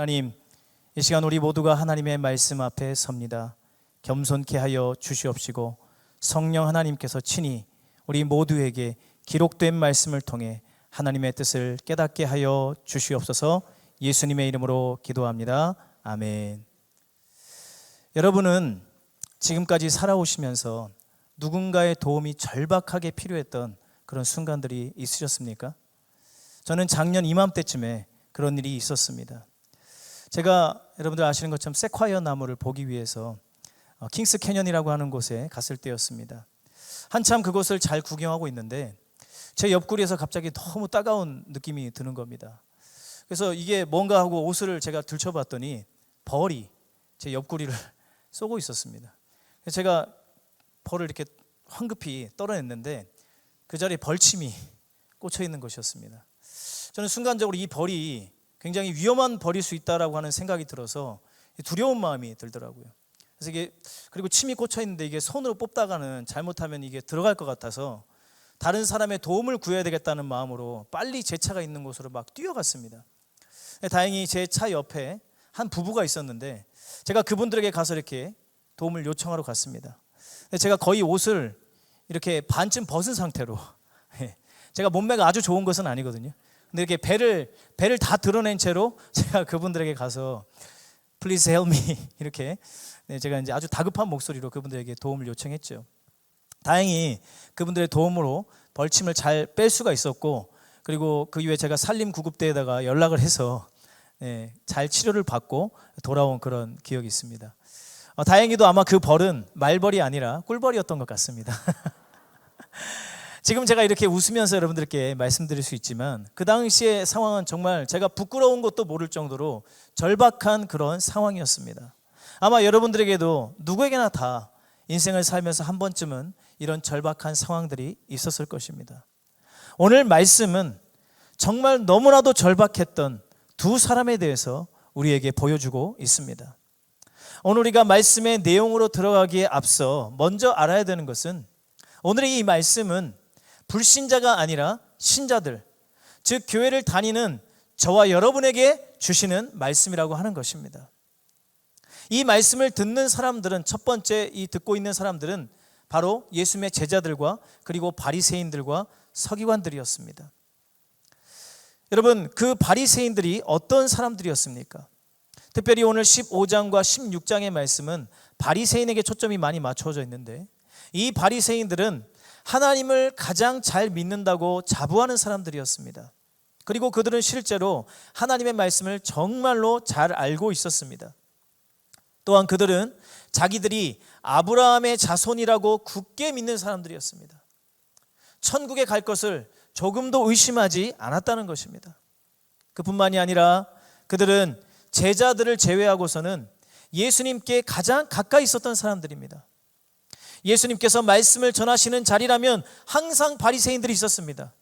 하나님, 이 시간 우리 모두가 하나님의 말씀 앞에 섭니다. 겸손케 하여 주시옵시고 성령 하나님께서 친히 우리 모두에게 기록된 말씀을 통해 하나님의 뜻을 깨닫게 하여 주시옵소서. 예수님의 이름으로 기도합니다. 아멘. 여러분은 지금까지 살아오시면서 누군가의 도움이 절박하게 필요했던 그런 순간들이 있으셨습니까? 저는 작년 이맘때쯤에 그런 일이 있었습니다. 제가 여러분들 아시는 것처럼 세콰이어 나무를 보기 위해서 킹스 캐년이라고 하는 곳에 갔을 때였습니다. 한참 그곳을 잘 구경하고 있는데 제 옆구리에서 갑자기 너무 따가운 느낌이 드는 겁니다. 그래서 이게 뭔가 하고 옷을 제가 들춰봤더니 벌이 제 옆구리를 쏘고 있었습니다. 그래서 제가 벌을 이렇게 황급히 떨어냈는데 그 자리에 벌침이 꽂혀 있는 것이었습니다. 저는 순간적으로 이 벌이 굉장히 위험한 벌일 수 있다라고 하는 생각이 들어서 두려운 마음이 들더라고요. 그래서 이게 그리고 침이 꽂혀 있는데 이게 손으로 뽑다가는 잘못하면 이게 들어갈 것 같아서 다른 사람의 도움을 구해야 되겠다는 마음으로 빨리 제 차가 있는 곳으로 막 뛰어갔습니다. 다행히 제 차 옆에 한 부부가 있었는데 제가 그분들에게 가서 이렇게 도움을 요청하러 갔습니다. 제가 거의 옷을 이렇게 반쯤 벗은 상태로, 제가 몸매가 아주 좋은 것은 아니거든요. 근데 이렇게 배를 다 드러낸 채로 제가 그분들에게 가서 Please help me 이렇게 제가 이제 아주 다급한 목소리로 그분들에게 도움을 요청했죠. 다행히 그분들의 도움으로 벌침을 잘 뺄 수가 있었고, 그리고 그 이후에 제가 산림구급대에다가 연락을 해서 잘 치료를 받고 돌아온 그런 기억이 있습니다. 다행히도 아마 그 벌은 말벌이 아니라 꿀벌이었던 것 같습니다. 지금 제가 이렇게 웃으면서 여러분들께 말씀드릴 수 있지만 그 당시의 상황은 정말 제가 부끄러운 것도 모를 정도로 절박한 그런 상황이었습니다. 아마 여러분들에게도 누구에게나 다 인생을 살면서 한 번쯤은 이런 절박한 상황들이 있었을 것입니다. 오늘 말씀은 정말 너무나도 절박했던 두 사람에 대해서 우리에게 보여주고 있습니다. 오늘 우리가 말씀의 내용으로 들어가기에 앞서 먼저 알아야 되는 것은 오늘의 이 말씀은 불신자가 아니라 신자들, 즉 교회를 다니는 저와 여러분에게 주시는 말씀이라고 하는 것입니다. 이 말씀을 듣는 사람들은, 첫 번째 이 듣고 있는 사람들은 바로 예수님의 제자들과 그리고 바리새인들과 서기관들이었습니다. 여러분, 그 바리새인들이 어떤 사람들이었습니까? 특별히 오늘 15장과 16장의 말씀은 바리새인에게 초점이 많이 맞춰져 있는데, 이 바리새인들은 하나님을 가장 잘 믿는다고 자부하는 사람들이었습니다. 그리고 그들은 실제로 하나님의 말씀을 정말로 잘 알고 있었습니다. 또한 그들은 자기들이 아브라함의 자손이라고 굳게 믿는 사람들이었습니다. 천국에 갈 것을 조금도 의심하지 않았다는 것입니다. 그뿐만이 아니라 그들은 제자들을 제외하고서는 예수님께 가장 가까이 있었던 사람들입니다. 예수님께서 말씀을 전하시는 자리라면 항상 바리새인들이 있었습니다.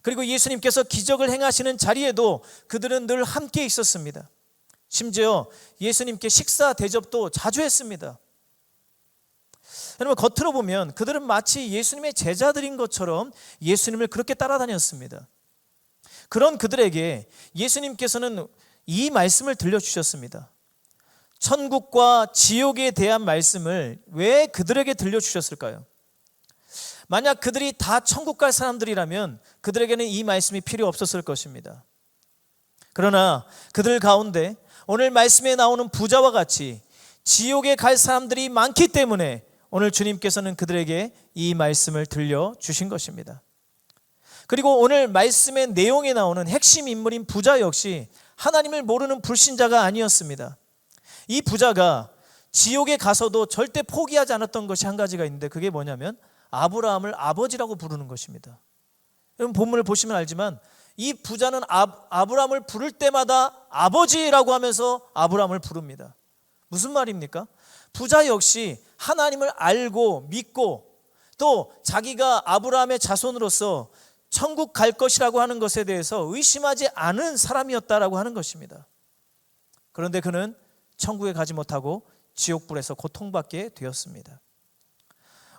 그리고 예수님께서 기적을 행하시는 자리에도 그들은 늘 함께 있었습니다. 심지어 예수님께 식사 대접도 자주 했습니다. 여러분, 겉으로 보면 그들은 마치 예수님의 제자들인 것처럼 예수님을 그렇게 따라다녔습니다. 그런 그들에게 예수님께서는 이 말씀을 들려주셨습니다. 천국과 지옥에 대한 말씀을 왜 그들에게 들려주셨을까요? 만약 그들이 다 천국 갈 사람들이라면 그들에게는 이 말씀이 필요 없었을 것입니다. 그러나 그들 가운데 오늘 말씀에 나오는 부자와 같이 지옥에 갈 사람들이 많기 때문에 오늘 주님께서는 그들에게 이 말씀을 들려주신 것입니다. 그리고 오늘 말씀의 내용에 나오는 핵심 인물인 부자 역시 하나님을 모르는 불신자가 아니었습니다. 이 부자가 지옥에 가서도 절대 포기하지 않았던 것이 한 가지가 있는데, 그게 뭐냐면 아브라함을 아버지라고 부르는 것입니다. 여러분, 본문을 보시면 알지만 이 부자는 아브라함을 부를 때마다 아버지라고 하면서 아브라함을 부릅니다. 무슨 말입니까? 부자 역시 하나님을 알고 믿고 또 자기가 아브라함의 자손으로서 천국 갈 것이라고 하는 것에 대해서 의심하지 않은 사람이었다라고 하는 것입니다. 그런데 그는 천국에 가지 못하고 지옥불에서 고통받게 되었습니다.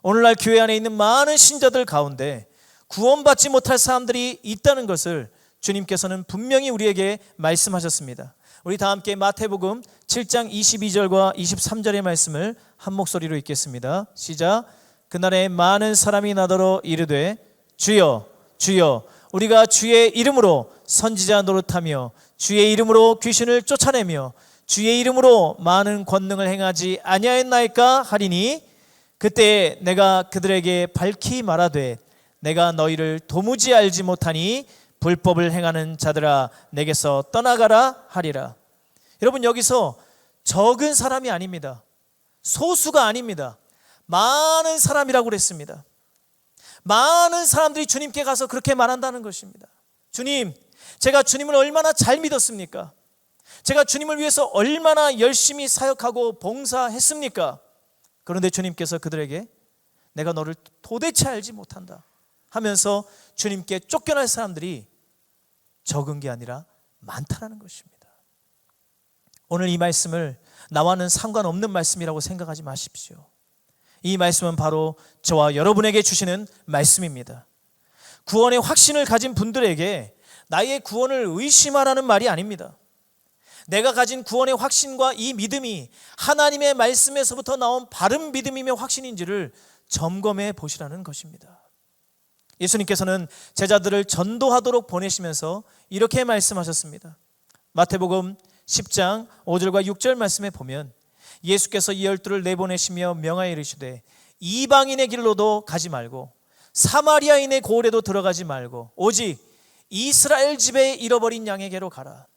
오늘날 교회 안에 있는 많은 신자들 가운데 구원받지 못할 사람들이 있다는 것을 주님께서는 분명히 우리에게 말씀하셨습니다. 우리 다 함께 마태복음 7장 22절과 23절의 말씀을 한 목소리로 읽겠습니다. 시작. 그날에 많은 사람이 나더러 이르되 주여 주여 우리가 주의 이름으로 선지자 노릇하며 주의 이름으로 귀신을 쫓아내며 주의 이름으로 많은 권능을 행하지 아니하였나이까 하리니 그때 내가 그들에게 밝히 말하되 내가 너희를 도무지 알지 못하니 불법을 행하는 자들아 내게서 떠나가라 하리라. 여러분, 여기서 적은 사람이 아닙니다. 소수가 아닙니다. 많은 사람이라고 그랬습니다. 많은 사람들이 주님께 가서 그렇게 말한다는 것입니다. 주님, 제가 주님을 얼마나 잘 믿었습니까? 제가 주님을 위해서 얼마나 열심히 사역하고 봉사했습니까? 그런데 주님께서 그들에게 내가 너를 도대체 알지 못한다 하면서 주님께 쫓겨날 사람들이 적은 게 아니라 많다라는 것입니다. 오늘 이 말씀을 나와는 상관없는 말씀이라고 생각하지 마십시오. 이 말씀은 바로 저와 여러분에게 주시는 말씀입니다. 구원의 확신을 가진 분들에게 나의 구원을 의심하라는 말이 아닙니다. 내가 가진 구원의 확신과 이 믿음이 하나님의 말씀에서부터 나온 바른 믿음이며 확신인지를 점검해 보시라는 것입니다. 예수님께서는 제자들을 전도하도록 보내시면서 이렇게 말씀하셨습니다. 마태복음 10장 5절과 6절 말씀에 보면 예수께서 이 12를 내보내시며 명하여 이르시되 이방인의 길로도 가지 말고 사마리아인의 고을에도 들어가지 말고 오직 이스라엘 집에 잃어버린 양에게로 가라.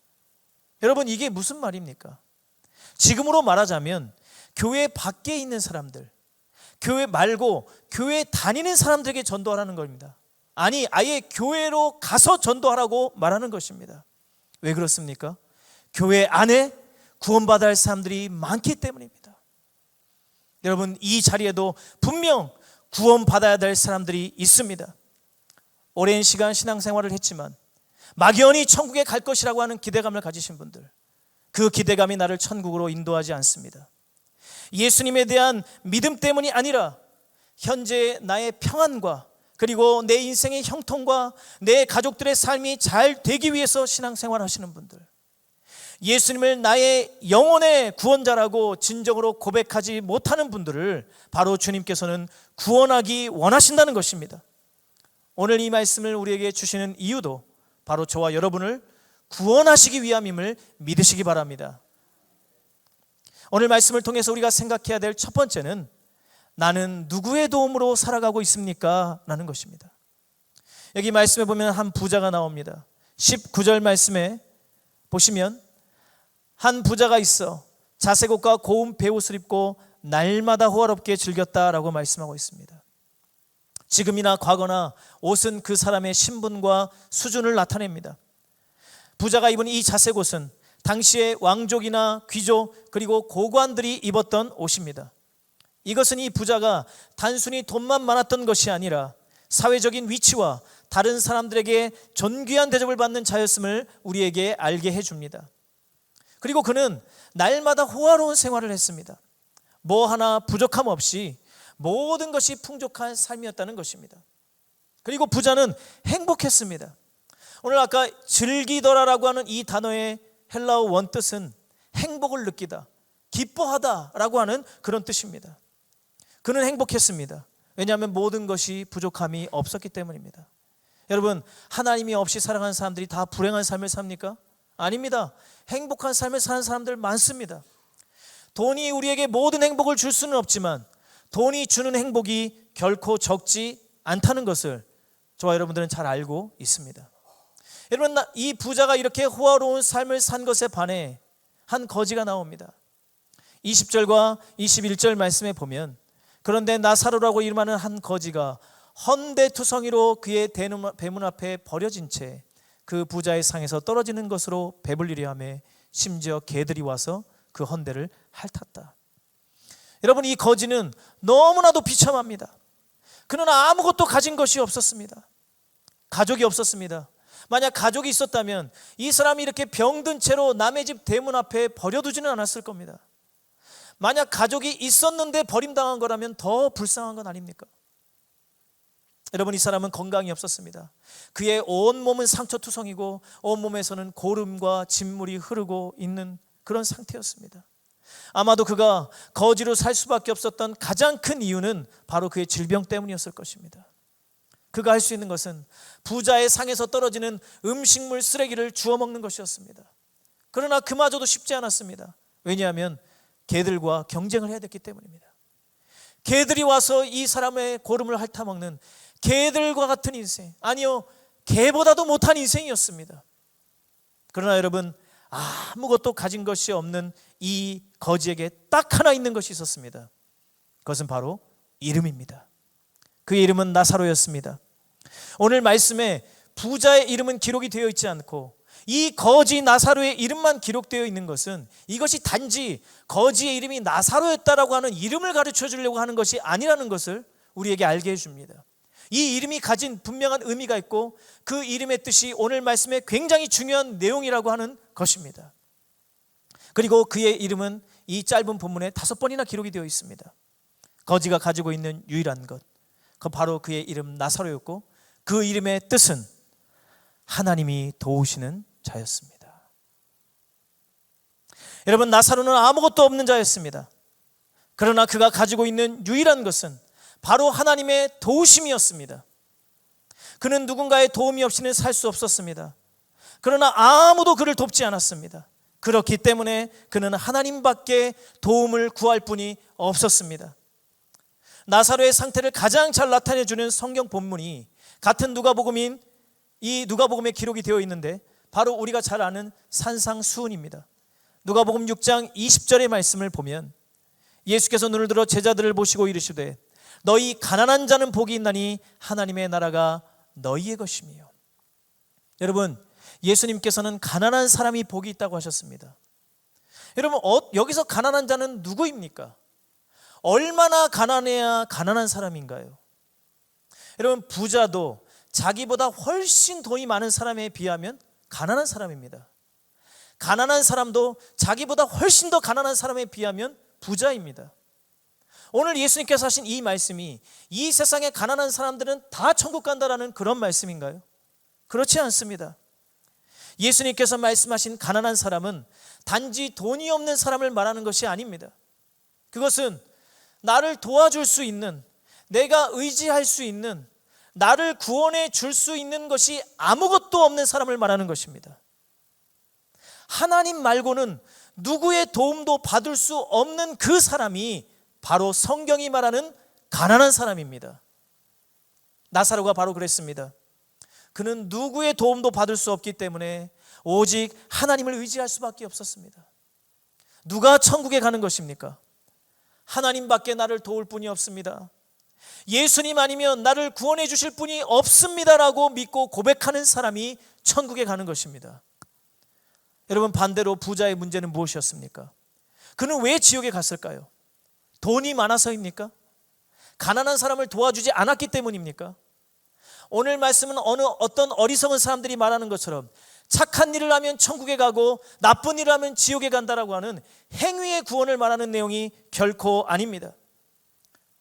여러분, 이게 무슨 말입니까? 지금으로 말하자면 교회 밖에 있는 사람들, 교회 말고 교회 다니는 사람들에게 전도하라는 겁니다. 아니, 아예 교회로 가서 전도하라고 말하는 것입니다. 왜 그렇습니까? 교회 안에 구원받아야 할 사람들이 많기 때문입니다. 여러분, 이 자리에도 분명 구원받아야 될 사람들이 있습니다. 오랜 시간 신앙생활을 했지만 막연히 천국에 갈 것이라고 하는 기대감을 가지신 분들, 그 기대감이 나를 천국으로 인도하지 않습니다. 예수님에 대한 믿음 때문이 아니라 현재 나의 평안과 그리고 내 인생의 형통과 내 가족들의 삶이 잘 되기 위해서 신앙생활 하시는 분들, 예수님을 나의 영혼의 구원자라고 진정으로 고백하지 못하는 분들을 바로 주님께서는 구원하기 원하신다는 것입니다. 오늘 이 말씀을 우리에게 주시는 이유도 바로 저와 여러분을 구원하시기 위함임을 믿으시기 바랍니다. 오늘 말씀을 통해서 우리가 생각해야 될 첫 번째는 나는 누구의 도움으로 살아가고 있습니까? 라는 것입니다. 여기 말씀에 보면 한 부자가 나옵니다. 19절 말씀에 보시면 한 부자가 있어 자색 옷과 고운 베옷을 입고 날마다 호화롭게 즐겼다라고 말씀하고 있습니다. 지금이나 과거나 옷은 그 사람의 신분과 수준을 나타냅니다. 부자가 입은 이 자색 옷은 당시의 왕족이나 귀족 그리고 고관들이 입었던 옷입니다. 이것은 이 부자가 단순히 돈만 많았던 것이 아니라 사회적인 위치와 다른 사람들에게 존귀한 대접을 받는 자였음을 우리에게 알게 해줍니다. 그리고 그는 날마다 호화로운 생활을 했습니다. 뭐 하나 부족함 없이 모든 것이 풍족한 삶이었다는 것입니다. 그리고 부자는 행복했습니다. 오늘 아까 즐기더라라고 하는 이 단어의 헬라어 원뜻은 행복을 느끼다, 기뻐하다라고 하는 그런 뜻입니다. 그는 행복했습니다. 왜냐하면 모든 것이 부족함이 없었기 때문입니다. 여러분, 하나님이 없이 살아가는 사람들이 다 불행한 삶을 삽니까? 아닙니다. 행복한 삶을 사는 사람들 많습니다. 돈이 우리에게 모든 행복을 줄 수는 없지만 돈이 주는 행복이 결코 적지 않다는 것을 저와 여러분들은 잘 알고 있습니다. 여러분, 이 부자가 이렇게 호화로운 삶을 산 것에 반해 한 거지가 나옵니다. 20절과 21절 말씀에 보면 그런데 나사로라고 이름하는 한 거지가 헌데투성이로 그의 대문 앞에 버려진 채 그 부자의 상에서 떨어지는 것으로 배불리려 하며 심지어 개들이 와서 그 헌데를 핥았다. 여러분, 이 거지는 너무나도 비참합니다. 그는 아무것도 가진 것이 없었습니다. 가족이 없었습니다. 만약 가족이 있었다면 이 사람이 이렇게 병든 채로 남의 집 대문 앞에 버려두지는 않았을 겁니다. 만약 가족이 있었는데 버림당한 거라면 더 불쌍한 건 아닙니까? 여러분, 이 사람은 건강이 없었습니다. 그의 온몸은 상처투성이고 온몸에서는 고름과 진물이 흐르고 있는 그런 상태였습니다. 아마도 그가 거지로 살 수밖에 없었던 가장 큰 이유는 바로 그의 질병 때문이었을 것입니다. 그가 할 수 있는 것은 부자의 상에서 떨어지는 음식물 쓰레기를 주워 먹는 것이었습니다. 그러나 그마저도 쉽지 않았습니다. 왜냐하면 개들과 경쟁을 해야 됐기 때문입니다. 개들이 와서 이 사람의 고름을 핥아먹는 개들과 같은 인생, 아니요, 개보다도 못한 인생이었습니다. 그러나 여러분, 아무것도 가진 것이 없는 이 거지에게 딱 하나 있는 것이 있었습니다. 그것은 바로 이름입니다. 그의 이름은 나사로였습니다. 오늘 말씀에 부자의 이름은 기록이 되어 있지 않고 이 거지 나사로의 이름만 기록되어 있는 것은 이것이 단지 거지의 이름이 나사로였다라고 하는 이름을 가르쳐 주려고 하는 것이 아니라는 것을 우리에게 알게 해줍니다. 이 이름이 가진 분명한 의미가 있고 그 이름의 뜻이 오늘 말씀에 굉장히 중요한 내용이라고 하는 것입니다. 그리고 그의 이름은 이 짧은 본문에 5번이나 기록이 되어 있습니다. 거지가 가지고 있는 유일한 것, 그 바로 그의 이름 나사로였고 그 이름의 뜻은 하나님이 도우시는 자였습니다. 여러분, 나사로는 아무것도 없는 자였습니다. 그러나 그가 가지고 있는 유일한 것은 바로 하나님의 도우심이었습니다. 그는 누군가의 도움이 없이는 살 수 없었습니다. 그러나 아무도 그를 돕지 않았습니다. 그렇기 때문에 그는 하나님밖에 도움을 구할 분이 없었습니다. 나사로의 상태를 가장 잘 나타내주는 성경 본문이 같은 누가복음인 이 누가복음에 기록이 되어 있는데 바로 우리가 잘 아는 산상수훈입니다. 누가복음 6장 20절의 말씀을 보면 예수께서 눈을 들어 제자들을 보시고 이르시되 너희 가난한 자는 복이 있나니 하나님의 나라가 너희의 것이며. 여러분, 예수님께서는 가난한 사람이 복이 있다고 하셨습니다. 여러분, 여기서 가난한 자는 누구입니까? 얼마나 가난해야 가난한 사람인가요? 여러분, 부자도 자기보다 훨씬 돈이 많은 사람에 비하면 가난한 사람입니다. 가난한 사람도 자기보다 훨씬 더 가난한 사람에 비하면 부자입니다. 오늘 예수님께서 하신 이 말씀이 이 세상의 가난한 사람들은 다 천국 간다라는 그런 말씀인가요? 그렇지 않습니다. 예수님께서 말씀하신 가난한 사람은 단지 돈이 없는 사람을 말하는 것이 아닙니다. 그것은 나를 도와줄 수 있는, 내가 의지할 수 있는, 나를 구원해 줄 수 있는 것이 아무것도 없는 사람을 말하는 것입니다. 하나님 말고는 누구의 도움도 받을 수 없는 그 사람이 바로 성경이 말하는 가난한 사람입니다. 나사로가 바로 그랬습니다. 그는 누구의 도움도 받을 수 없기 때문에 오직 하나님을 의지할 수밖에 없었습니다. 누가 천국에 가는 것입니까? 하나님밖에 나를 도울 분이 없습니다. 예수님 아니면 나를 구원해 주실 분이 없습니다라고 믿고 고백하는 사람이 천국에 가는 것입니다. 여러분, 반대로 부자의 문제는 무엇이었습니까? 그는 왜 지옥에 갔을까요? 돈이 많아서입니까? 가난한 사람을 도와주지 않았기 때문입니까? 오늘 말씀은 어떤 어리석은 사람들이 말하는 것처럼 착한 일을 하면 천국에 가고 나쁜 일을 하면 지옥에 간다라고 하는 행위의 구원을 말하는 내용이 결코 아닙니다.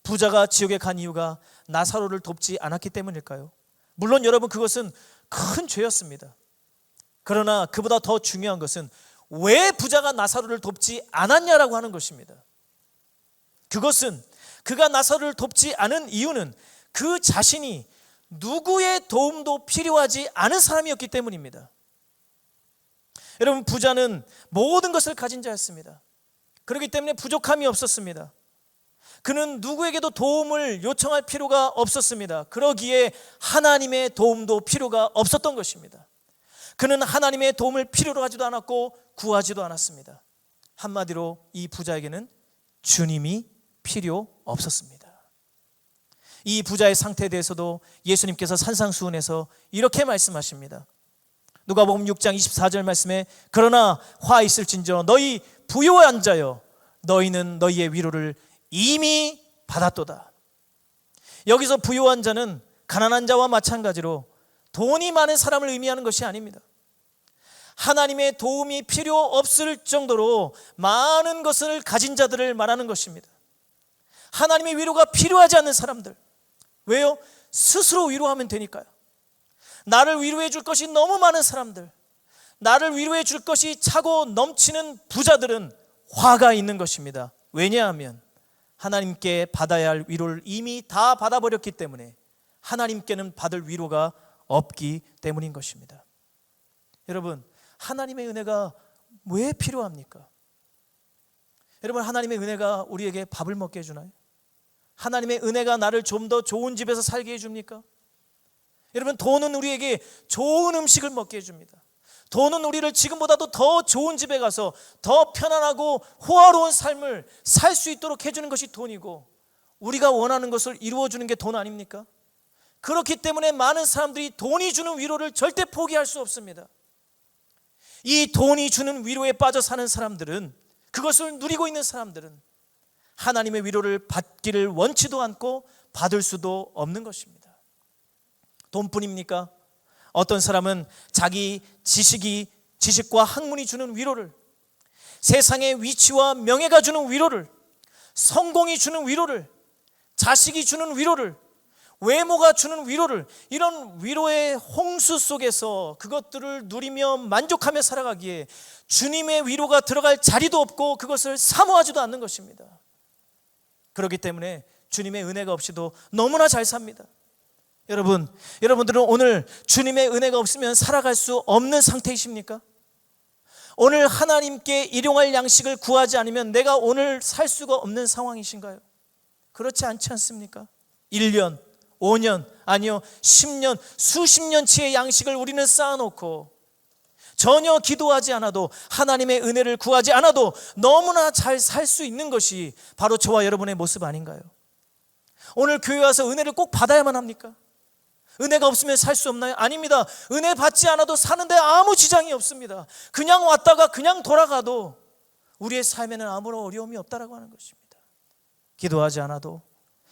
부자가 지옥에 간 이유가 나사로를 돕지 않았기 때문일까요? 물론 여러분, 그것은 큰 죄였습니다. 그러나 그보다 더 중요한 것은 왜 부자가 나사로를 돕지 않았냐라고 하는 것입니다. 그것은 그가 나사로를 돕지 않은 이유는 그 자신이 누구의 도움도 필요하지 않은 사람이었기 때문입니다. 여러분, 부자는 모든 것을 가진 자였습니다. 그렇기 때문에 부족함이 없었습니다. 그는 누구에게도 도움을 요청할 필요가 없었습니다. 그러기에 하나님의 도움도 필요가 없었던 것입니다. 그는 하나님의 도움을 필요로 하지도 않았고 구하지도 않았습니다. 한마디로 이 부자에게는 주님이 필요 없었습니다. 이 부자의 상태에 대해서도 예수님께서 산상수훈에서 이렇게 말씀하십니다. 누가복음 6장 24절 말씀에 그러나 화 있을진저 너희 부요한 자여 너희는 너희의 위로를 이미 받았도다. 여기서 부요한 자는 가난한 자와 마찬가지로 돈이 많은 사람을 의미하는 것이 아닙니다. 하나님의 도움이 필요 없을 정도로 많은 것을 가진 자들을 말하는 것입니다. 하나님의 위로가 필요하지 않는 사람들. 왜요? 스스로 위로하면 되니까요. 나를 위로해 줄 것이 너무 많은 사람들, 나를 위로해 줄 것이 차고 넘치는 부자들은 화가 있는 것입니다. 왜냐하면 하나님께 받아야 할 위로를 이미 다 받아버렸기 때문에 하나님께는 받을 위로가 없기 때문인 것입니다. 여러분, 하나님의 은혜가 왜 필요합니까? 여러분, 하나님의 은혜가 우리에게 밥을 먹게 해주나요? 하나님의 은혜가 나를 좀 더 좋은 집에서 살게 해줍니까? 여러분, 돈은 우리에게 좋은 음식을 먹게 해줍니다. 돈은 우리를 지금보다도 더 좋은 집에 가서 더 편안하고 호화로운 삶을 살 수 있도록 해주는 것이 돈이고, 우리가 원하는 것을 이루어주는 게 돈 아닙니까? 그렇기 때문에 많은 사람들이 돈이 주는 위로를 절대 포기할 수 없습니다. 이 돈이 주는 위로에 빠져 사는 사람들은, 그것을 누리고 있는 사람들은 하나님의 위로를 받기를 원치도 않고 받을 수도 없는 것입니다. 돈뿐입니까? 어떤 사람은 자기 지식과 학문이 주는 위로를, 세상의 위치와 명예가 주는 위로를, 성공이 주는 위로를, 자식이 주는 위로를, 외모가 주는 위로를, 이런 위로의 홍수 속에서 그것들을 누리며 만족하며 살아가기에 주님의 위로가 들어갈 자리도 없고 그것을 사모하지도 않는 것입니다. 그렇기 때문에 주님의 은혜가 없이도 너무나 잘 삽니다. 여러분들은 오늘 주님의 은혜가 없으면 살아갈 수 없는 상태이십니까? 오늘 하나님께 일용할 양식을 구하지 않으면 내가 오늘 살 수가 없는 상황이신가요? 그렇지 않지 않습니까? 1년, 5년, 아니요 10년, 수십 년치의 양식을 우리는 쌓아놓고 전혀 기도하지 않아도, 하나님의 은혜를 구하지 않아도 너무나 잘 살 수 있는 것이 바로 저와 여러분의 모습 아닌가요? 오늘 교회 와서 은혜를 꼭 받아야만 합니까? 은혜가 없으면 살 수 없나요? 아닙니다. 은혜 받지 않아도 사는데 아무 지장이 없습니다. 그냥 왔다가 그냥 돌아가도 우리의 삶에는 아무런 어려움이 없다라고 하는 것입니다. 기도하지 않아도,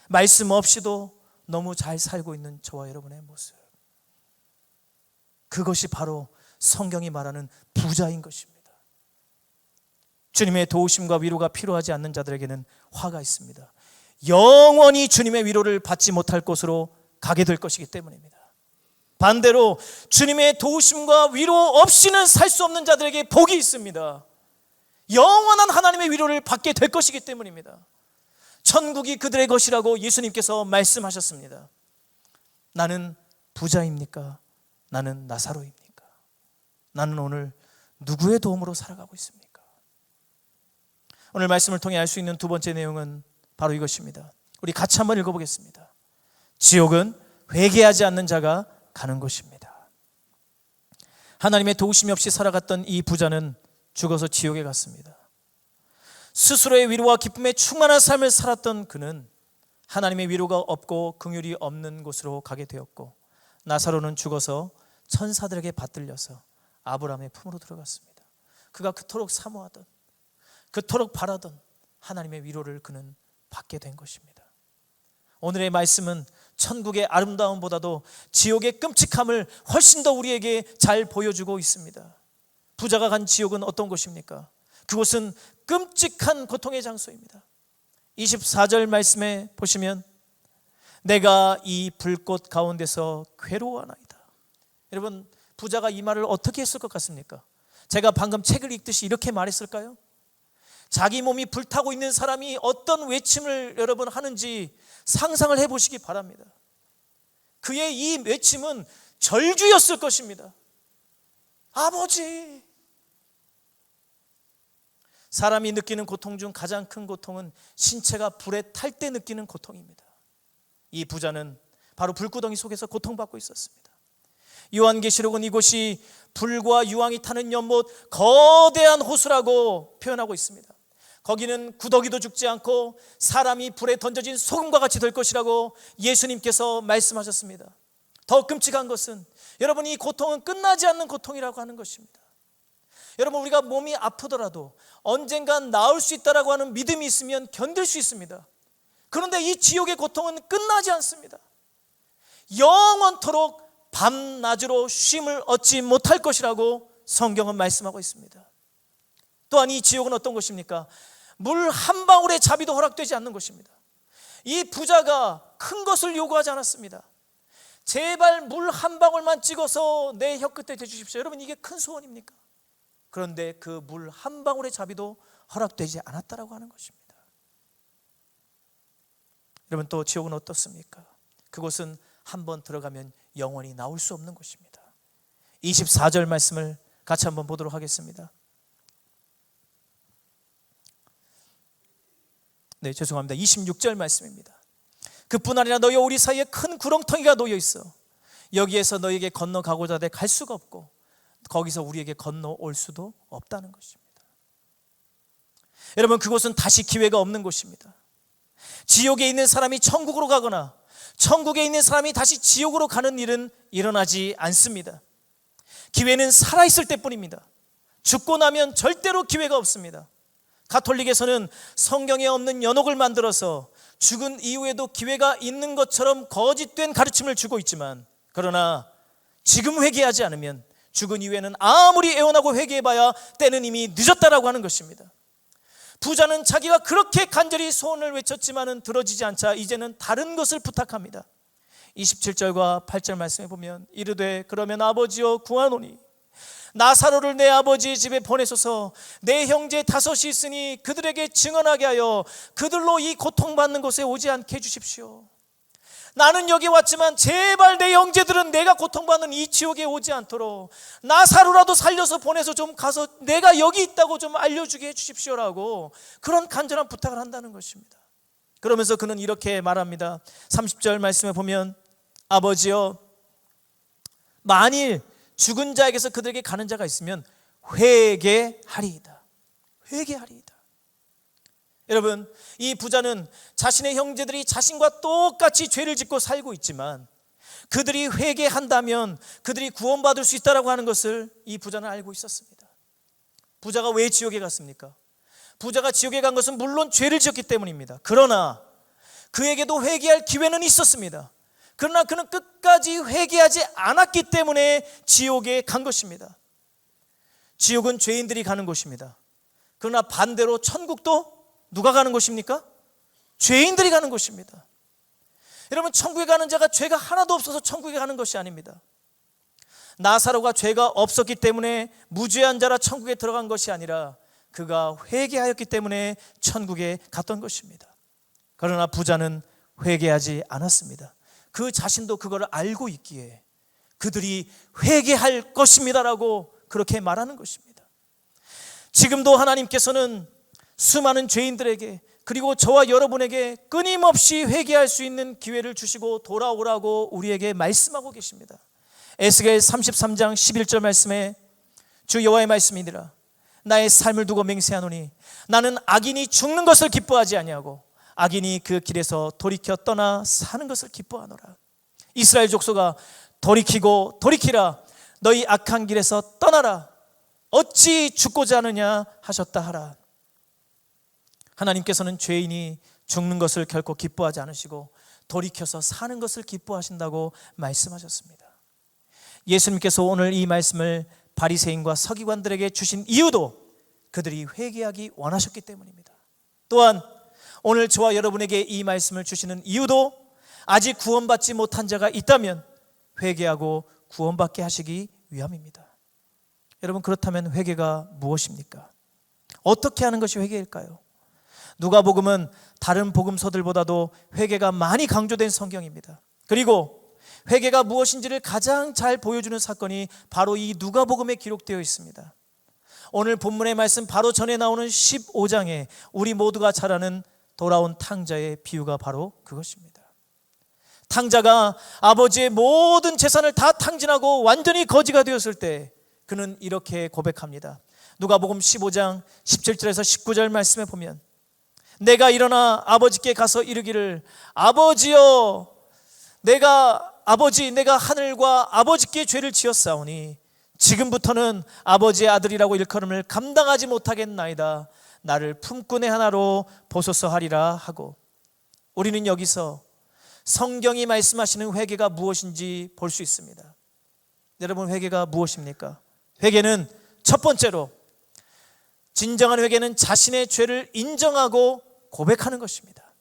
말씀 없이도 너무 잘 살고 있는 저와 여러분의 모습, 그것이 바로 성경이 말하는 부자인 것입니다. 주님의 도우심과 위로가 필요하지 않는 자들에게는 화가 있습니다. 영원히 주님의 위로를 받지 못할 곳으로 가게 될 것이기 때문입니다. 반대로 주님의 도우심과 위로 없이는 살 수 없는 자들에게 복이 있습니다. 영원한 하나님의 위로를 받게 될 것이기 때문입니다. 천국이 그들의 것이라고 예수님께서 말씀하셨습니다. 나는 부자입니까? 나는 나사로입니까? 나는 오늘 누구의 도움으로 살아가고 있습니까? 오늘 말씀을 통해 알 수 있는 두 번째 내용은 바로 이것입니다. 우리 같이 한번 읽어보겠습니다. 지옥은 회개하지 않는 자가 가는 곳입니다. 하나님의 도우심이 없이 살아갔던 이 부자는 죽어서 지옥에 갔습니다. 스스로의 위로와 기쁨에 충만한 삶을 살았던 그는 하나님의 위로가 없고 긍휼이 없는 곳으로 가게 되었고, 나사로는 죽어서 천사들에게 받들려서 아브라함의 품으로 들어갔습니다. 그가 그토록 사모하던, 그토록 바라던 하나님의 위로를 그는 받게 된 것입니다. 오늘의 말씀은 천국의 아름다움보다도 지옥의 끔찍함을 훨씬 더 우리에게 잘 보여주고 있습니다. 부자가 간 지옥은 어떤 곳입니까? 그곳은 끔찍한 고통의 장소입니다. 24절 말씀에 보시면, 내가 이 불꽃 가운데서 괴로워하나이다. 여러분, 부자가 이 말을 어떻게 했을 것 같습니까? 제가 방금 책을 읽듯이 이렇게 말했을까요? 자기 몸이 불타고 있는 사람이 어떤 외침을 여러분 하는지 상상을 해보시기 바랍니다. 그의 이 외침은 절규였을 것입니다. 아버지. 사람이 느끼는 고통 중 가장 큰 고통은 신체가 불에 탈 때 느끼는 고통입니다. 이 부자는 바로 불구덩이 속에서 고통받고 있었습니다. 요한계시록은 이곳이 불과 유황이 타는 연못, 거대한 호수라고 표현하고 있습니다. 거기는 구더기도 죽지 않고 사람이 불에 던져진 소금과 같이 될 것이라고 예수님께서 말씀하셨습니다. 더 끔찍한 것은, 여러분, 이 고통은 끝나지 않는 고통이라고 하는 것입니다. 여러분, 우리가 몸이 아프더라도 언젠간 나을 수 있다라고 하는 믿음이 있으면 견딜 수 있습니다. 그런데 이 지옥의 고통은 끝나지 않습니다. 영원토록 밤낮으로 쉼을 얻지 못할 것이라고 성경은 말씀하고 있습니다. 또한 이 지옥은 어떤 것입니까? 물 한 방울의 자비도 허락되지 않는 것입니다. 이 부자가 큰 것을 요구하지 않았습니다. 제발 물 한 방울만 찍어서 내 혀끝에 대주십시오. 여러분, 이게 큰 소원입니까? 그런데 그 물 한 방울의 자비도 허락되지 않았다라고 하는 것입니다. 여러분, 또 지옥은 어떻습니까? 그곳은 한번 들어가면 영원히 나올 수 없는 곳입니다. 24절 말씀을 같이 한번 보도록 하겠습니다. 네, 죄송합니다. 26절 말씀입니다. 그뿐 아니라 너희 오리 사이에 큰 구렁텅이가 놓여 있어 여기에서 너희에게 건너가고자 하되 갈 수가 없고 거기서 우리에게 건너올 수도 없다는 것입니다. 여러분, 그곳은 다시 기회가 없는 곳입니다. 지옥에 있는 사람이 천국으로 가거나 천국에 있는 사람이 다시 지옥으로 가는 일은 일어나지 않습니다. 기회는 살아있을 때뿐입니다. 죽고 나면 절대로 기회가 없습니다. 가톨릭에서는 성경에 없는 연옥을 만들어서 죽은 이후에도 기회가 있는 것처럼 거짓된 가르침을 주고 있지만, 그러나 지금 회개하지 않으면 죽은 이후에는 아무리 애원하고 회개해봐야 때는 이미 늦었다라고 하는 것입니다. 부자는 자기가 그렇게 간절히 소원을 외쳤지만은 들어지지 않자 이제는 다른 것을 부탁합니다. 27절과 8절 말씀에 보면 이르되 그러면 아버지여 구하노니 나사로를 내 아버지의 집에 보내소서. 내 형제 5이 있으니 그들에게 증언하게 하여 그들로 이 고통받는 곳에 오지 않게 해주십시오. 나는 여기 왔지만 제발 내 형제들은 내가 고통받는 이 지옥에 오지 않도록 나사로라도 살려서 보내서 좀 가서 내가 여기 있다고 좀 알려주게 해주십시오라고 그런 간절한 부탁을 한다는 것입니다. 그러면서 그는 이렇게 말합니다. 30절 말씀에 보면 아버지여 만일 죽은 자에게서 그들에게 가는 자가 있으면 회개하리이다. 회개하리이다. 여러분, 이 부자는 자신의 형제들이 자신과 똑같이 죄를 짓고 살고 있지만 그들이 회개한다면 그들이 구원받을 수 있다고 하는 것을 이 부자는 알고 있었습니다. 부자가 왜 지옥에 갔습니까? 부자가 지옥에 간 것은 물론 죄를 지었기 때문입니다. 그러나 그에게도 회개할 기회는 있었습니다. 그러나 그는 끝까지 회개하지 않았기 때문에 지옥에 간 것입니다. 지옥은 죄인들이 가는 곳입니다. 그러나 반대로 천국도 누가 가는 곳입니까? 죄인들이 가는 곳입니다. 여러분, 천국에 가는 자가 죄가 하나도 없어서 천국에 가는 것이 아닙니다. 나사로가 죄가 없었기 때문에 무죄한 자라 천국에 들어간 것이 아니라 그가 회개하였기 때문에 천국에 갔던 것입니다. 그러나 부자는 회개하지 않았습니다. 그 자신도 그걸 알고 있기에 그들이 회개할 것입니다라고 그렇게 말하는 것입니다. 지금도 하나님께서는 수많은 죄인들에게 그리고 저와 여러분에게 끊임없이 회개할 수 있는 기회를 주시고 돌아오라고 우리에게 말씀하고 계십니다. 에스겔 33장 11절 말씀에 주 여호와의 말씀이니라. 나의 삶을 두고 맹세하노니 나는 악인이 죽는 것을 기뻐하지 아니하고 악인이 그 길에서 돌이켜 떠나 사는 것을 기뻐하노라. 이스라엘 족속아 돌이키고 돌이키라. 너희 악한 길에서 떠나라. 어찌 죽고자 하느냐 하셨다 하라. 하나님께서는 죄인이 죽는 것을 결코 기뻐하지 않으시고 돌이켜서 사는 것을 기뻐하신다고 말씀하셨습니다. 예수님께서 오늘 이 말씀을 바리새인과 서기관들에게 주신 이유도 그들이 회개하기 원하셨기 때문입니다. 또한 오늘 저와 여러분에게 이 말씀을 주시는 이유도 아직 구원받지 못한 자가 있다면 회개하고 구원받게 하시기 위함입니다. 여러분, 그렇다면 회개가 무엇입니까? 어떻게 하는 것이 회개일까요? 누가복음은 다른 복음서들보다도 회개가 많이 강조된 성경입니다. 그리고 회개가 무엇인지를 가장 잘 보여주는 사건이 바로 이 누가복음에 기록되어 있습니다. 오늘 본문의 말씀 바로 전에 나오는 15장에 우리 모두가 잘 아는 돌아온 탕자의 비유가 바로 그것입니다. 탕자가 아버지의 모든 재산을 다 탕진하고 완전히 거지가 되었을 때 그는 이렇게 고백합니다. 누가복음 15장 17절에서 19절 말씀에 보면 내가 일어나 아버지께 가서 이르기를 아버지여 내가 하늘과 아버지께 죄를 지었사오니 지금부터는 아버지의 아들이라고 일컬음을 감당하지 못하겠나이다. 나를 품꾼의 하나로 보소서 하리라 하고, 우리는 여기서 성경이 말씀하시는 회개가 무엇인지 볼 수 있습니다. 여러분, 회개가 무엇입니까? 회개는 첫 번째로, 진정한 회개는 자신의 죄를 인정하고 고백하는 것입니다.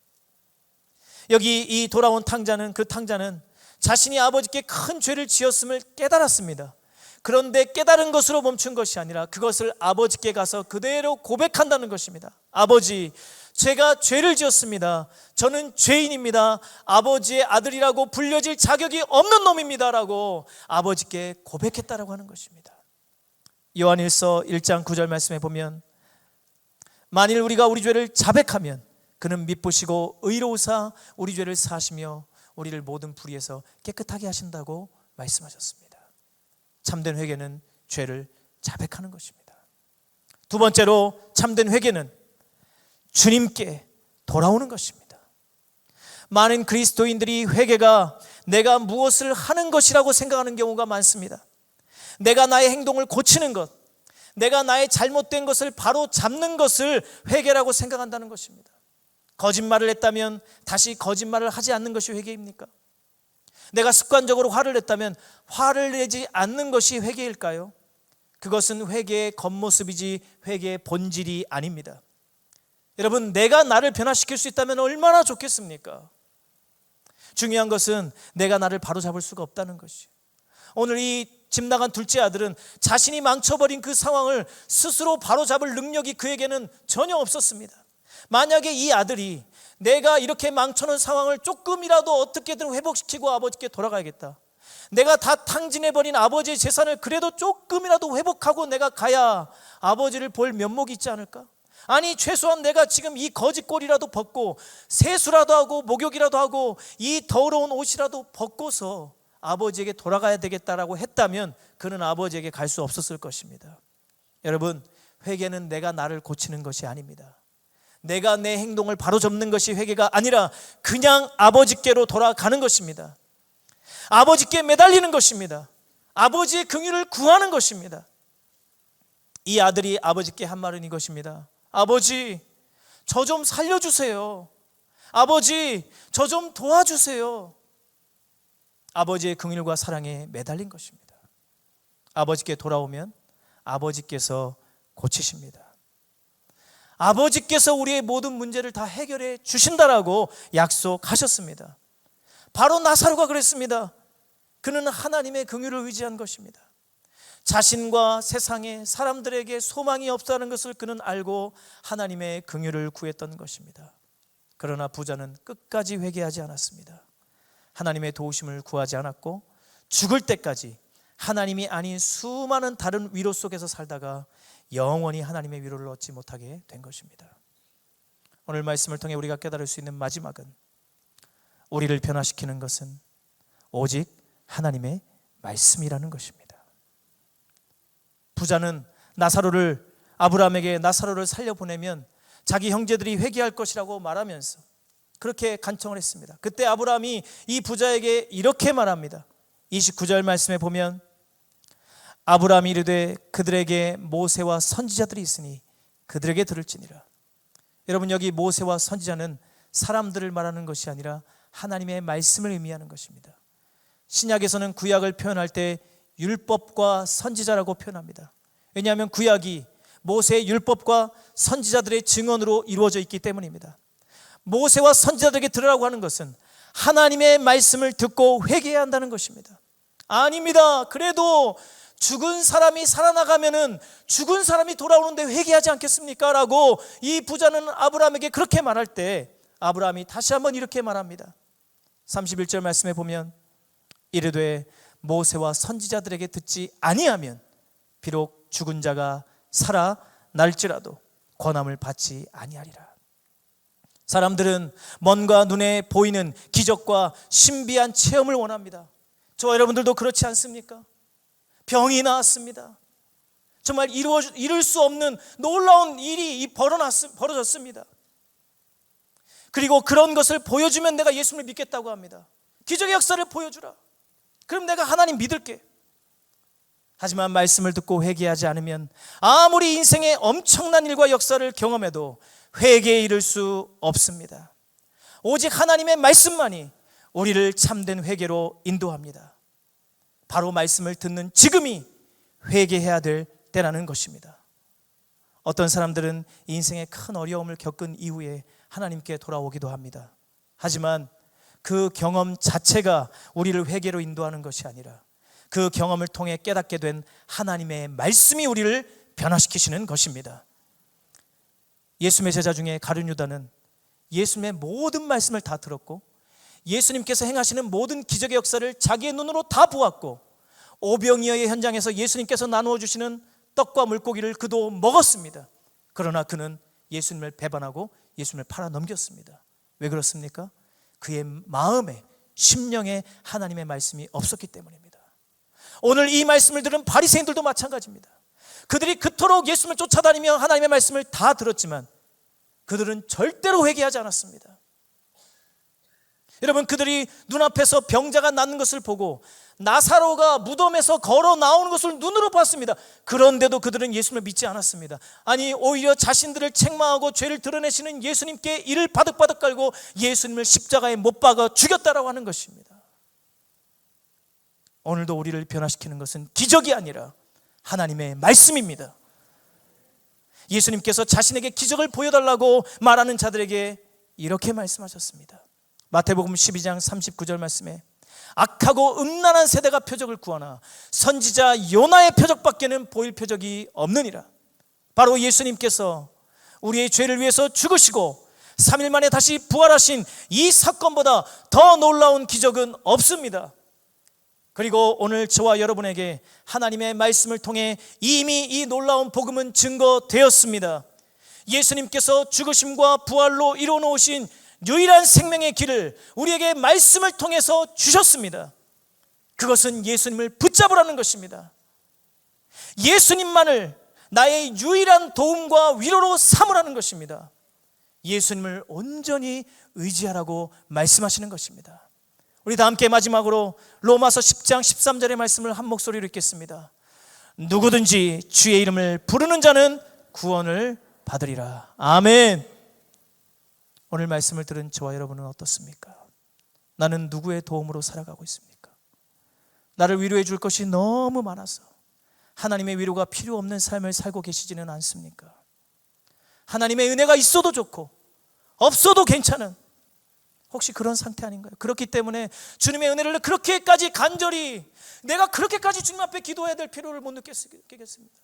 여기 이 돌아온 탕자는, 그 탕자는 자신이 아버지께 큰 죄를 지었음을 깨달았습니다. 그런데 깨달은 것으로 멈춘 것이 아니라 그것을 아버지께 가서 그대로 고백한다는 것입니다. 아버지, 제가 죄를 지었습니다. 저는 죄인입니다. 아버지의 아들이라고 불려질 자격이 없는 놈입니다 라고 아버지께 고백했다라고 하는 것입니다. 요한일서 1장 9절 말씀에 보면 만일 우리가 우리 죄를 자백하면 그는 미쁘시고 의로우사 우리 죄를 사하시며 우리를 모든 불의에서 깨끗하게 하신다고 말씀하셨습니다. 참된 회개는 죄를 자백하는 것입니다. 두 번째로 참된 회개는 주님께 돌아오는 것입니다. 많은 그리스도인들이 회개가 내가 무엇을 하는 것이라고 생각하는 경우가 많습니다. 내가 나의 행동을 고치는 것, 내가 나의 잘못된 것을 바로 잡는 것을 회개라고 생각한다는 것입니다. 거짓말을 했다면 다시 거짓말을 하지 않는 것이 회개입니까? 내가 습관적으로 화를 냈다면 화를 내지 않는 것이 회개일까요? 그것은 회개의 겉모습이지 회개의 본질이 아닙니다. 여러분, 내가 나를 변화시킬 수 있다면 얼마나 좋겠습니까? 중요한 것은 내가 나를 바로잡을 수가 없다는 것이에요. 오늘 이 집 나간 둘째 아들은 자신이 망쳐버린 그 상황을 스스로 바로잡을 능력이 그에게는 전혀 없었습니다. 만약에 이 아들이 내가 이렇게 망쳐놓은 상황을 조금이라도 어떻게든 회복시키고 아버지께 돌아가야겠다, 내가 다 탕진해버린 아버지의 재산을 그래도 조금이라도 회복하고 내가 가야 아버지를 볼 면목이 있지 않을까? 아니, 최소한 내가 지금 이 거짓골이라도 벗고 세수라도 하고 목욕이라도 하고 이 더러운 옷이라도 벗고서 아버지에게 돌아가야 되겠다라고 했다면 그는 아버지에게 갈 수 없었을 것입니다. 여러분, 회개는 내가 나를 고치는 것이 아닙니다. 내가 내 행동을 바로잡는 것이 회개가 아니라 그냥 아버지께로 돌아가는 것입니다. 아버지께 매달리는 것입니다. 아버지의 긍휼을 구하는 것입니다. 이 아들이 아버지께 한 말은 이것입니다. 아버지, 저 좀 살려주세요. 아버지, 저 좀 도와주세요. 아버지의 긍휼과 사랑에 매달린 것입니다. 아버지께 돌아오면 아버지께서 고치십니다. 아버지께서 우리의 모든 문제를 다 해결해 주신다라고 약속하셨습니다. 바로 나사로가 그랬습니다. 그는 하나님의 긍휼을 의지한 것입니다. 자신과 세상에 사람들에게 소망이 없다는 것을 그는 알고 하나님의 긍휼을 구했던 것입니다. 그러나 부자는 끝까지 회개하지 않았습니다. 하나님의 도우심을 구하지 않았고 죽을 때까지 하나님이 아닌 수많은 다른 위로 속에서 살다가 영원히 하나님의 위로를 얻지 못하게 된 것입니다. 오늘 말씀을 통해 우리가 깨달을 수 있는 마지막은 우리를 변화시키는 것은 오직 하나님의 말씀이라는 것입니다. 부자는 아브라함에게 나사로를 살려보내면 자기 형제들이 회개할 것이라고 말하면서 그렇게 간청을 했습니다. 그때 아브라함이 이 부자에게 이렇게 말합니다. 29절 말씀에 보면 아브라함이 이르되 그들에게 모세와 선지자들이 있으니 그들에게 들을지니라. 여러분, 여기 모세와 선지자는 사람들을 말하는 것이 아니라 하나님의 말씀을 의미하는 것입니다. 신약에서는 구약을 표현할 때 율법과 선지자라고 표현합니다. 왜냐하면 구약이 모세의 율법과 선지자들의 증언으로 이루어져 있기 때문입니다. 모세와 선지자들에게 들으라고 하는 것은 하나님의 말씀을 듣고 회개해야 한다는 것입니다. 아닙니다. 그래도 죽은 사람이 살아나가면은 죽은 사람이 돌아오는데 회개하지 않겠습니까? 라고 이 부자는 아브라함에게 그렇게 말할 때 아브라함이 다시 한번 이렇게 말합니다. 31절 말씀에 보면 이르되 모세와 선지자들에게 듣지 아니하면 비록 죽은 자가 살아날지라도 권함을 받지 아니하리라. 사람들은 먼과 눈에 보이는 기적과 신비한 체험을 원합니다. 저와 여러분들도 그렇지 않습니까? 병이 나았습니다. 정말 이룰 수 없는 놀라운 일이 벌어졌습니다. 그리고 그런 것을 보여주면 내가 예수님을 믿겠다고 합니다. 기적의 역사를 보여주라. 그럼 내가 하나님 믿을게. 하지만 말씀을 듣고 회개하지 않으면 아무리 인생의 엄청난 일과 역사를 경험해도 회개에 이를 수 없습니다. 오직 하나님의 말씀만이 우리를 참된 회개로 인도합니다. 바로 말씀을 듣는 지금이 회개해야 될 때라는 것입니다. 어떤 사람들은 인생의 큰 어려움을 겪은 이후에 하나님께 돌아오기도 합니다. 하지만 그 경험 자체가 우리를 회개로 인도하는 것이 아니라 그 경험을 통해 깨닫게 된 하나님의 말씀이 우리를 변화시키시는 것입니다. 예수님의 제자 중에 가룟 유다는 예수님의 모든 말씀을 다 들었고 예수님께서 행하시는 모든 기적의 역사를 자기의 눈으로 다 보았고 오병이어의 현장에서 예수님께서 나누어 주시는 떡과 물고기를 그도 먹었습니다. 그러나 그는 예수님을 배반하고 예수님을 팔아 넘겼습니다. 왜 그렇습니까? 그의 마음에, 심령에 하나님의 말씀이 없었기 때문입니다. 오늘 이 말씀을 들은 바리새인들도 마찬가지입니다. 그들이 그토록 예수님을 쫓아다니며 하나님의 말씀을 다 들었지만 그들은 절대로 회개하지 않았습니다. 여러분, 그들이 눈앞에서 병자가 낫는 것을 보고 나사로가 무덤에서 걸어 나오는 것을 눈으로 봤습니다. 그런데도 그들은 예수님을 믿지 않았습니다. 아니, 오히려 자신들을 책망하고 죄를 드러내시는 예수님께 이를 바득바득 깔고 예수님을 십자가에 못 박아 죽였다라고 하는 것입니다. 오늘도 우리를 변화시키는 것은 기적이 아니라 하나님의 말씀입니다. 예수님께서 자신에게 기적을 보여달라고 말하는 자들에게 이렇게 말씀하셨습니다. 마태복음 12장 39절 말씀에 악하고 음란한 세대가 표적을 구하나 선지자 요나의 표적밖에는 보일 표적이 없느니라. 바로 예수님께서 우리의 죄를 위해서 죽으시고 3일 만에 다시 부활하신 이 사건보다 더 놀라운 기적은 없습니다. 그리고 오늘 저와 여러분에게 하나님의 말씀을 통해 이미 이 놀라운 복음은 증거되었습니다. 예수님께서 죽으심과 부활로 이루어 놓으신 유일한 생명의 길을 우리에게 말씀을 통해서 주셨습니다. 그것은 예수님을 붙잡으라는 것입니다. 예수님만을 나의 유일한 도움과 위로로 삼으라는 것입니다. 예수님을 온전히 의지하라고 말씀하시는 것입니다. 우리 다 함께 마지막으로 로마서 10장 13절의 말씀을 한 목소리로 읽겠습니다. 누구든지 주의 이름을 부르는 자는 구원을 받으리라. 아멘. 오늘 말씀을 들은 저와 여러분은 어떻습니까? 나는 누구의 도움으로 살아가고 있습니까? 나를 위로해 줄 것이 너무 많아서 하나님의 위로가 필요 없는 삶을 살고 계시지는 않습니까? 하나님의 은혜가 있어도 좋고 없어도 괜찮은 혹시 그런 상태 아닌가요? 그렇기 때문에 주님의 은혜를 그렇게까지 간절히 내가 그렇게까지 주님 앞에 기도해야 될 필요를 못 느끼겠습니다.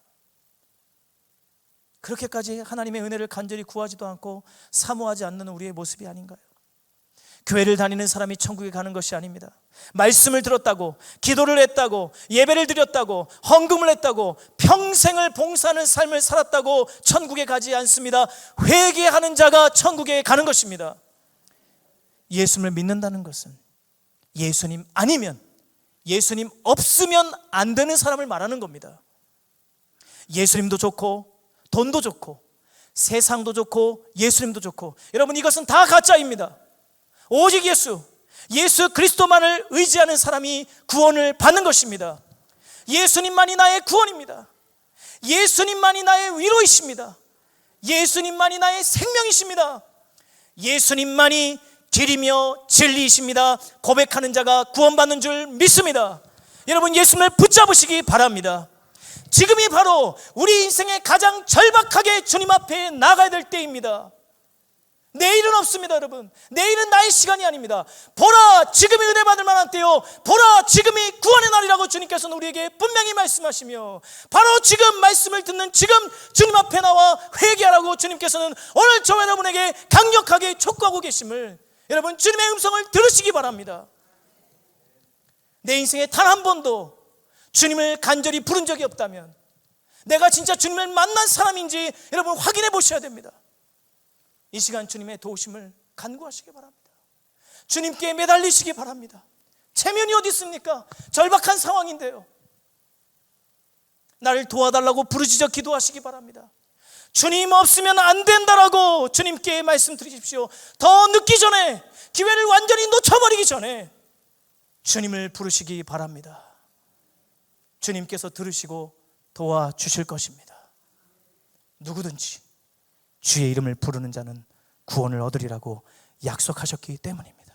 그렇게까지 하나님의 은혜를 간절히 구하지도 않고 사모하지 않는 우리의 모습이 아닌가요? 교회를 다니는 사람이 천국에 가는 것이 아닙니다. 말씀을 들었다고, 기도를 했다고, 예배를 드렸다고, 헌금을 했다고, 평생을 봉사하는 삶을 살았다고 천국에 가지 않습니다. 회개하는 자가 천국에 가는 것입니다. 예수님을 믿는다는 것은 예수님 아니면, 예수님 없으면 안 되는 사람을 말하는 겁니다. 예수님도 좋고 돈도 좋고 세상도 좋고 예수님도 좋고, 여러분 이것은 다 가짜입니다. 오직 예수 그리스도만을 의지하는 사람이 구원을 받는 것입니다. 예수님만이 나의 구원입니다. 예수님만이 나의 위로이십니다. 예수님만이 나의 생명이십니다. 예수님만이 길이며 진리이십니다. 고백하는 자가 구원받는 줄 믿습니다. 여러분 예수님을 붙잡으시기 바랍니다. 지금이 바로 우리 인생의 가장 절박하게 주님 앞에 나가야 될 때입니다. 내일은 없습니다. 여러분, 내일은 나의 시간이 아닙니다. 보라, 지금이 은혜 받을 만한 때요, 보라, 지금이 구원의 날이라고 주님께서는 우리에게 분명히 말씀하시며, 바로 지금 말씀을 듣는 지금 주님 앞에 나와 회개하라고 주님께서는 오늘 저와 여러분에게 강력하게 촉구하고 계심을 여러분 주님의 음성을 들으시기 바랍니다. 내 인생에 단 한 번도 주님을 간절히 부른 적이 없다면 내가 진짜 주님을 만난 사람인지 여러분 확인해 보셔야 됩니다. 이 시간 주님의 도우심을 간구하시기 바랍니다. 주님께 매달리시기 바랍니다. 체면이 어디 있습니까? 절박한 상황인데요. 나를 도와달라고 부르짖어 기도하시기 바랍니다. 주님 없으면 안 된다라고 주님께 말씀드리십시오. 더 늦기 전에, 기회를 완전히 놓쳐버리기 전에 주님을 부르시기 바랍니다. 주님께서 들으시고 도와주실 것입니다. 누구든지 주의 이름을 부르는 자는 구원을 얻으리라고 약속하셨기 때문입니다.